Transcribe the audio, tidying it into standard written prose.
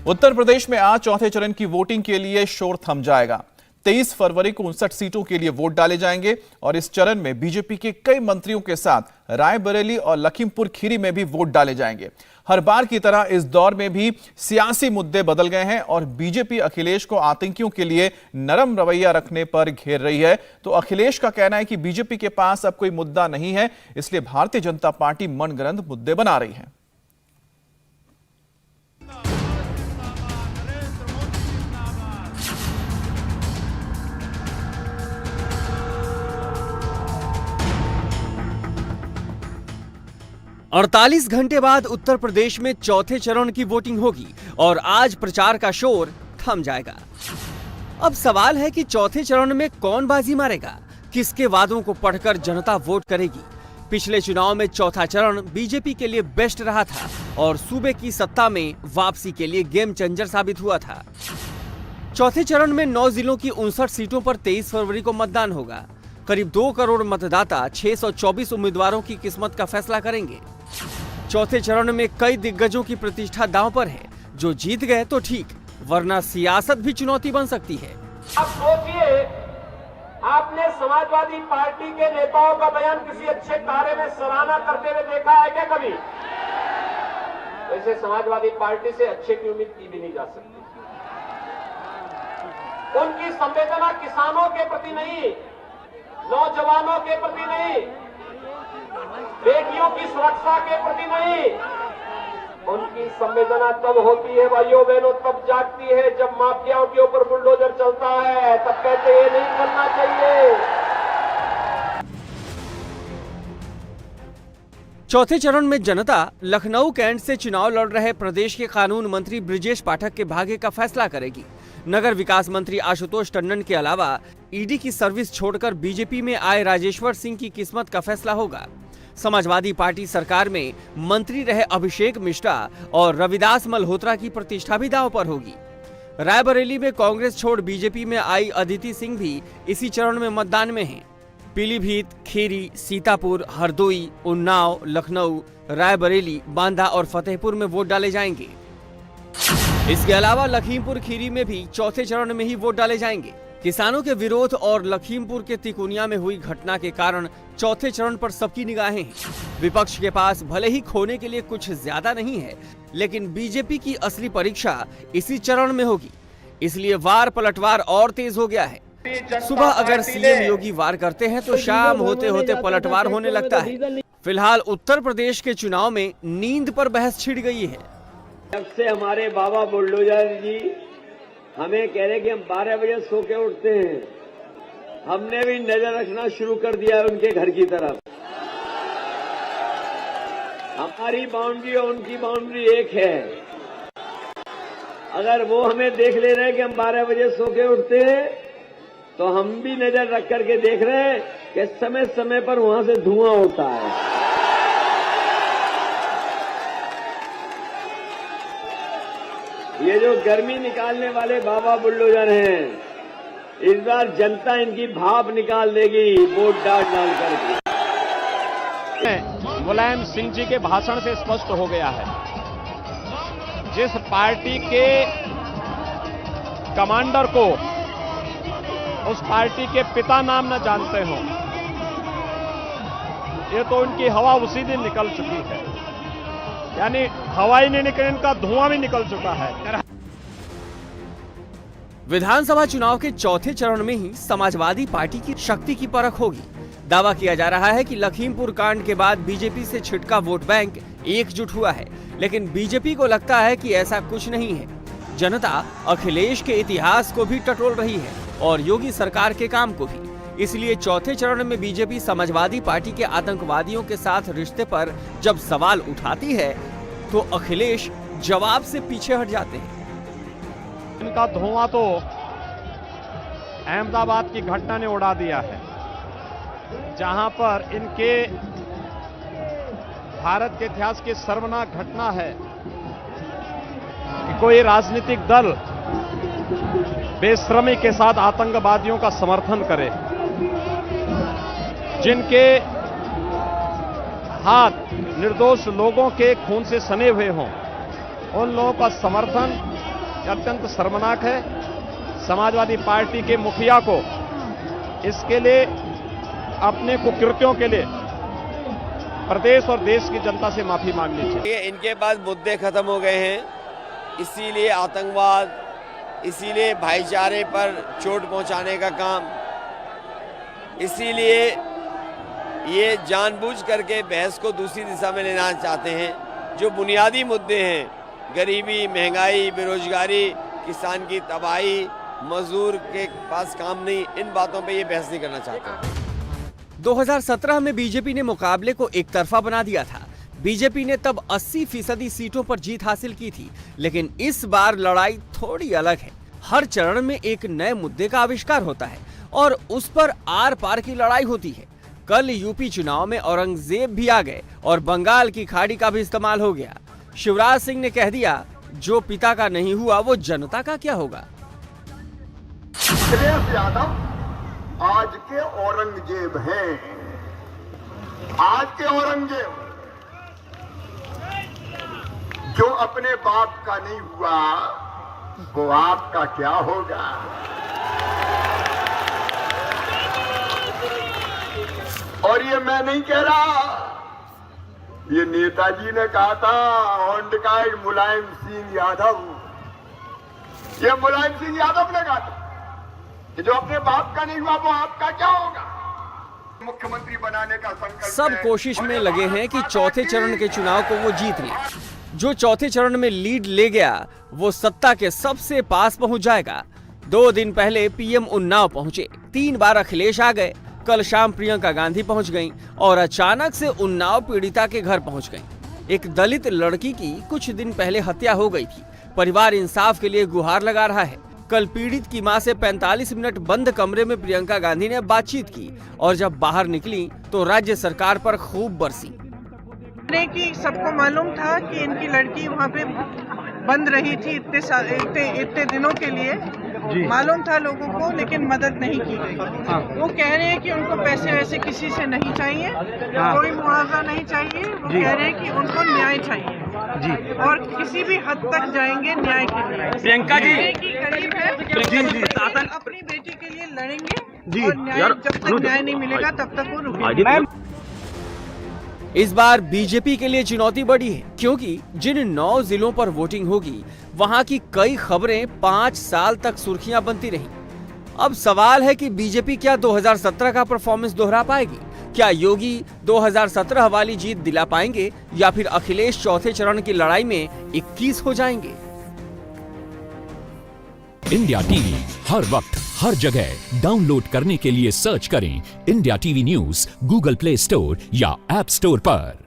उत्तर प्रदेश में आज चौथे चरण की वोटिंग के लिए शोर थम जाएगा। 23 फरवरी को 59 सीटों के लिए वोट डाले जाएंगे और इस चरण में बीजेपी के कई मंत्रियों के साथ रायबरेली और लखीमपुर खीरी में भी वोट डाले जाएंगे। हर बार की तरह इस दौर में भी सियासी मुद्दे बदल गए हैं और बीजेपी अखिलेश को आतंकियों के लिए नरम रवैया रखने पर घेर रही है। तो अखिलेश का कहना है कि बीजेपी के पास अब कोई मुद्दा नहीं है, इसलिए भारतीय जनता पार्टी मनगढ़ंत मुद्दे बना रही है। अड़तालीस घंटे बाद उत्तर प्रदेश में चौथे चरण की वोटिंग होगी और आज प्रचार का शोर थम जाएगा। अब सवाल है कि चौथे चरण में कौन बाजी मारेगा, किसके वादों को पढ़कर जनता वोट करेगी। पिछले चुनाव में चौथा चरण बीजेपी के लिए बेस्ट रहा था और सूबे की सत्ता में वापसी के लिए गेम चेंजर साबित हुआ था। चौथे चरण में 9 जिलों की 59 सीटों पर 23 फरवरी को मतदान होगा। करीब 2 करोड़ मतदाता 624 उम्मीदवारों की किस्मत का फैसला करेंगे। चौथे चरण में कई दिग्गजों की प्रतिष्ठा दांव पर है। जो जीत गए तो ठीक, वरना सियासत भी चुनौती बन सकती है। आप सोचिए, आपने समाजवादी पार्टी के नेताओं का बयान किसी अच्छे कार्य में सराहना करते हुए देखा है क्या कभी? वैसे समाजवादी पार्टी से अच्छे की उम्मीद की भी नहीं जा सकती। उनकी संवेदना किसानों के प्रति नहीं, नौजवानों के प्रति नहीं, बेटियों की सुरक्षा के प्रति नहीं। उनकी संवेदना तब होती है भाइयों बहनों, तब जागती है जब माफियाओं के ऊपर बुलडोजर चलता है। तब कहते हैं नहीं करना चाहिए। चौथे चरण में जनता लखनऊ कैंट से चुनाव लड़ रहे प्रदेश के कानून मंत्री ब्रिजेश पाठक के भाग्य का फैसला करेगी। नगर विकास मंत्री आशुतोष टंडन के अलावा ईडी की सर्विस छोड़कर बीजेपी में आए राजेश्वर सिंह की किस्मत का फैसला होगा। समाजवादी पार्टी सरकार में मंत्री रहे अभिषेक मिश्रा और रविदास मल्होत्रा की प्रतिष्ठा भी दांव पर होगी। रायबरेली में कांग्रेस छोड़ बीजेपी में आई अदिति सिंह भी इसी चरण में मतदान में हैं। पीलीभीत, खीरी, सीतापुर, हरदोई, उन्नाव, लखनऊ, रायबरेली, बांदा और फतेहपुर में वोट डाले जाएंगे। इसके अलावा लखीमपुर खीरी में भी चौथे चरण में ही वोट डाले जाएंगे। किसानों के विरोध और लखीमपुर के तिकोनिया में हुई घटना के कारण चौथे चरण पर सबकी निगाहें हैं। विपक्ष के पास भले ही खोने के लिए कुछ ज्यादा नहीं है, लेकिन बीजेपी की असली परीक्षा इसी चरण में होगी। इसलिए वार पलटवार और तेज हो गया है। सुबह अगर सीएम योगी वार करते हैं तो शाम होते होते पलटवार होने लगता है। फिलहाल उत्तर प्रदेश के चुनाव में नींद पर बहस छिड़ गई है। जब से हमारे बाबा बुलडोजर जी हमें कह रहे कि हम 12 बजे सो के उठते हैं, हमने भी नजर रखना शुरू कर दिया है उनके घर की तरफ। हमारी बाउंड्री और उनकी बाउंड्री एक है। अगर वो हमें देख ले रहे हैं कि हम 12 बजे सो के उठते हैं, तो हम भी नजर रख करके देख रहे हैं कि समय समय पर वहां से धुआं उठता है। ये जो गर्मी निकालने वाले बाबा बुलडोजर हैं, इस बार जनता इनकी भाप निकाल देगी वोट डाल करके। मुलायम सिंह जी के भाषण से स्पष्ट हो गया है, जिस पार्टी के कमांडर को उस पार्टी के पिता नाम न जानते हो, ये तो उनकी हवा उसी दिन निकल चुकी है। यानी हवा ही नहीं निकली, इनका धुआं भी निकल चुका है। विधानसभा चुनाव के चौथे चरण में ही समाजवादी पार्टी की शक्ति की परख होगी। दावा किया जा रहा है कि लखीमपुर कांड के बाद बीजेपी से छिटका वोट बैंक एकजुट हुआ है, लेकिन बीजेपी को लगता है कि ऐसा कुछ नहीं है। जनता अखिलेश के इतिहास को भी टटोल रही है और योगी सरकार के काम को भी। इसलिए चौथे चरण में बीजेपी समाजवादी पार्टी के आतंकवादियों के साथ रिश्ते पर जब सवाल उठाती है तो अखिलेश जवाब से पीछे हट जाते हैं। इनका धुआं तो अहमदाबाद की घटना ने उड़ा दिया है, जहां पर इनके भारत के इतिहास की सर्वनाक घटना है कि कोई राजनीतिक दल बेशर्मी के साथ आतंकवादियों का समर्थन करे, जिनके हाथ निर्दोष लोगों के खून से सने हुए हों, उन लोगों का समर्थन अत्यंत शर्मनाक है। समाजवादी पार्टी के मुखिया को इसके लिए, अपने कुकृत्यों के लिए प्रदेश और देश की जनता से माफी मांगनी चाहिए। इनके पास मुद्दे खत्म हो गए हैं, इसीलिए आतंकवाद, इसीलिए भाईचारे पर चोट पहुंचाने का काम, इसीलिए ये जानबूझ करके बहस को दूसरी दिशा में लेना चाहते हैं। जो बुनियादी मुद्दे हैं, गरीबी, महंगाई, बेरोजगारी, किसान की तबाही, मजदूर के पास काम नहीं, इन बातों पे ये बहस नहीं करना चाहते। 2017 में बीजेपी ने मुकाबले को एक तरफा बना दिया था। बीजेपी ने तब 80% सीटों पर जीत हासिल की थी, लेकिन इस बार लड़ाई थोड़ी अलग है। हर चरण में एक नए मुद्दे का आविष्कार होता है और उस पर आर पार की लड़ाई होती है। कल यूपी चुनाव में औरंगजेब भी आ गए और बंगाल की खाड़ी का भी इस्तेमाल हो गया। शिवराज सिंह ने कह दिया, जो पिता का नहीं हुआ वो जनता का क्या होगा। अखिलेश यादव आज के औरंगजेब हैं। आज के औरंगजेब जो अपने बाप का नहीं हुआ वो आपका क्या होगा। और ये मैं नहीं कह रहा, ये नेताजी ने कहा था, होंड का मुलायम सिंह यादव, ये मुलायम सिंह यादव ने कहा था कि जो अपने बाप का नहीं हुआ वो आपका क्या होगा। मुख्यमंत्री बनाने का संकल्प सब कोशिश में लगे हैं कि चौथे चरण के चुनाव को वो जीत लें। जो चौथे चरण में लीड ले गया वो सत्ता के सबसे पास पहुंच जाएगा। 2 दिन पहले पीएम उन्नाव पहुंचे, 3 बार अखिलेश आ गए, कल शाम प्रियंका गांधी पहुंच गईं और अचानक से उन्नाव पीड़िता के घर पहुंच गईं। एक दलित लड़की की कुछ दिन पहले हत्या हो गई थी। परिवार इंसाफ के लिए गुहार लगा रहा है। कल पीड़ित की मां से 45 मिनट बंद कमरे में प्रियंका गांधी ने बातचीत की और जब बाहर निकली तो राज्य सरकार पर खूब बरसी। कि सबको मालूम था कि इनकी लड़की वहाँ पे बंद रही थी इतने दिनों के लिए, मालूम था लोगों को, लेकिन मदद नहीं की गई। वो कह रहे हैं कि उनको पैसे वैसे किसी से नहीं चाहिए, कोई मुआवजा नहीं चाहिए। वो कह रहे हैं कि उनको न्याय चाहिए और किसी भी हद तक जाएंगे न्याय के लिए। प्रियंका जी की गरीब है, अपनी बेटी के लिए लड़ेंगे और न्याय, जब तक न्याय नहीं मिलेगा तब तक वो रुकेंगे। इस बार बीजेपी के लिए चुनौती बड़ी है, क्योंकि जिन 9 जिलों पर वोटिंग होगी वहां की कई खबरें 5 साल तक सुर्खियां बनती रहीं। अब सवाल है कि बीजेपी क्या 2017 का परफॉर्मेंस दोहरा पाएगी? क्या योगी 2017 वाली जीत दिला पाएंगे या फिर अखिलेश चौथे चरण की लड़ाई में 21 हो जाएंगे? इंडिया टीवी हर वक्त हर जगह डाउनलोड करने के लिए सर्च करें India TV news Google play store या ऐप स्टोर पर।